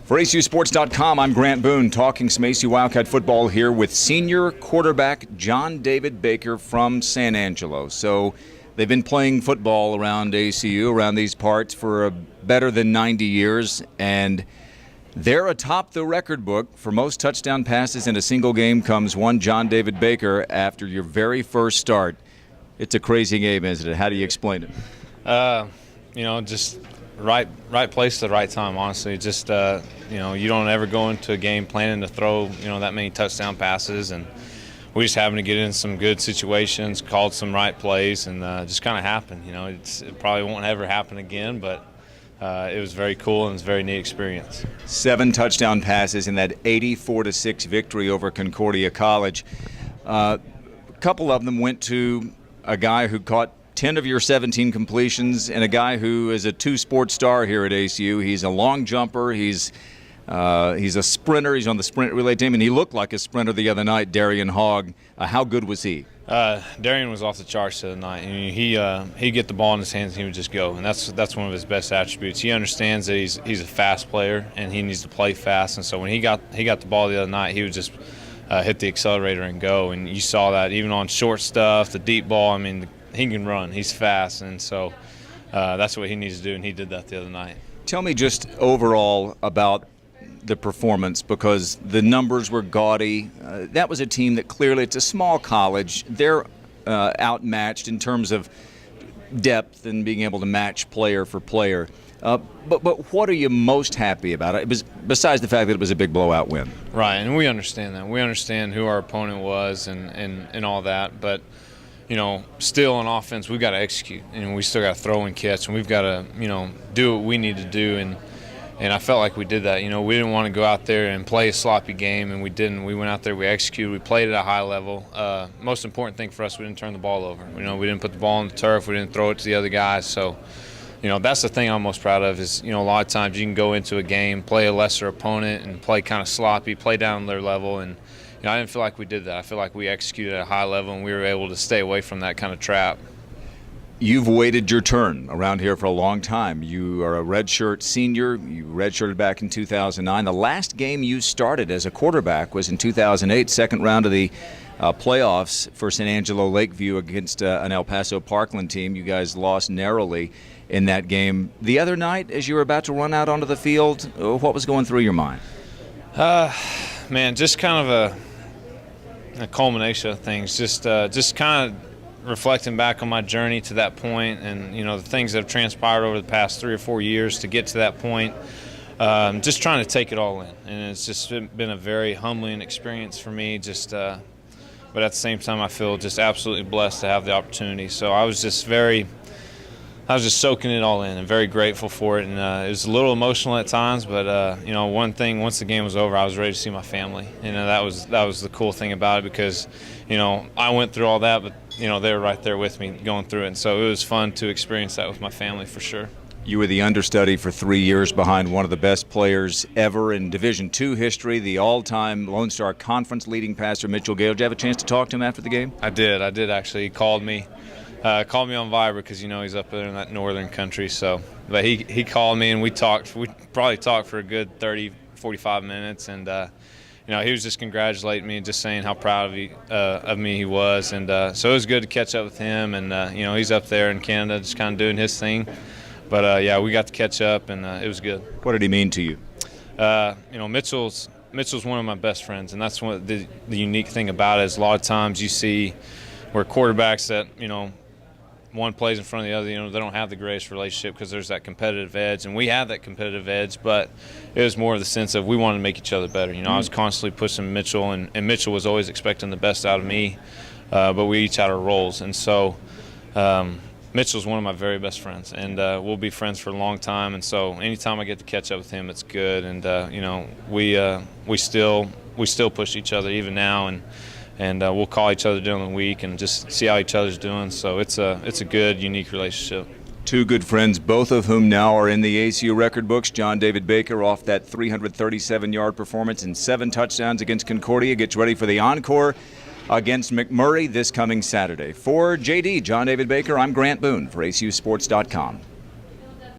For ACUsports.com, I'm Grant Boone, talking some ACU Wildcat football here with senior quarterback John David Baker from San Angelo. So they've been playing football around ACU, around these parts, for better than 90 years, and they're atop the record book for most touchdown passes in a single game. Comes one John David Baker after your very first start. It's a crazy game, isn't it? How do you explain it? Just right place at the right time, honestly. Just, you don't ever go into a game planning to throw, that many touchdown passes. And we just happened to get in some good situations, called some right plays, and just kind of happened. It probably won't ever happen again, but it was very cool and it was a very neat experience. 7 touchdown passes in that 84-6 victory over Concordia College. A couple of them went to a guy who caught 10 of your 17 completions, and a guy who is a two-sport star here at ACU. He's a long jumper. He's a sprinter. He's on the sprint relay team, and he looked like a sprinter the other night, Darian Hogg. How good was he? Darian was off the charts the other night. He'd get the ball in his hands and he would just go, and that's one of his best attributes. He understands that he's a fast player and he needs to play fast, and so when he got the ball the other night, he would just hit the accelerator and go, and you saw that even on short stuff, the deep ball. He can run. He's fast, and so that's what he needs to do, and he did that the other night. Tell me just overall about the performance, because the numbers were gaudy. That was a team that clearly, it's a small college. They're outmatched in terms of depth and being able to match player for player. But what are you most happy about? It was, besides the fact that it was a big blowout win. Right, and we understand that. We understand who our opponent was and all that, but still on offense, we've got to execute, and we still got to throw and catch, and we've got to, do what we need to do, and I felt like we did that. We didn't want to go out there and play a sloppy game, and we didn't. We went out there, we executed, we played at a high level. Most important thing for us, we didn't turn the ball over. We didn't put the ball on the turf, we didn't throw it to the other guys. So, that's the thing I'm most proud of is, a lot of times you can go into a game, play a lesser opponent, and play kind of sloppy, play down their level, and I didn't feel like we did that. I feel like we executed at a high level, and we were able to stay away from that kind of trap. You've waited your turn around here for a long time. You are a redshirt senior. You redshirted back in 2009. The last game you started as a quarterback was in 2008, second round of the playoffs for San Angelo Lakeview against an El Paso Parkland team. You guys lost narrowly in that game. The other night, as you were about to run out onto the field, what was going through your mind? Just kind of a culmination of things. Just kind of reflecting back on my journey to that point, and the things that have transpired over the past 3 or 4 years to get to that point. Just trying to take it all in, and it's just been a very humbling experience for me. But at the same time, I feel just absolutely blessed to have the opportunity. So I was just soaking it all in and very grateful for it. And it was a little emotional at times, but one thing, once the game was over, I was ready to see my family. That was the cool thing about it, because I went through all that, but they were right there with me going through it. And so it was fun to experience that with my family for sure. You were the understudy for 3 years behind one of the best players ever in Division II history, the all-time Lone Star Conference leading passer, Mitchell Gale. Did you have a chance to talk to him after the game? I did actually. He called me on Viber, because he's up there in that northern country. So, but he called me and we talked. We probably talked for a good 30, 45 minutes, and he was just congratulating me and just saying how proud of me he was, and so it was good to catch up with him. And he's up there in Canada, just kind of doing his thing. But we got to catch up, and it was good. What did he mean to you? Mitchell's one of my best friends, and that's one the unique thing about it is a lot of times you see where quarterbacks that one plays in front of the other, they don't have the greatest relationship because there's that competitive edge, and we have that competitive edge, but it was more of the sense of we wanted to make each other better. I was constantly pushing Mitchell, and Mitchell was always expecting the best out of me, but we each had our roles. And so Mitchell's one of my very best friends, and we'll be friends for a long time. And so anytime I get to catch up with him, it's good. And we still push each other even now, and we'll call each other during the week and just see how each other's doing. So it's a good, unique relationship. Two good friends, both of whom now are in the ACU record books. John David Baker off that 337-yard performance and 7 touchdowns against Concordia. Gets ready for the encore against McMurray this coming Saturday. For JD, John David Baker, I'm Grant Boone for ACUsports.com.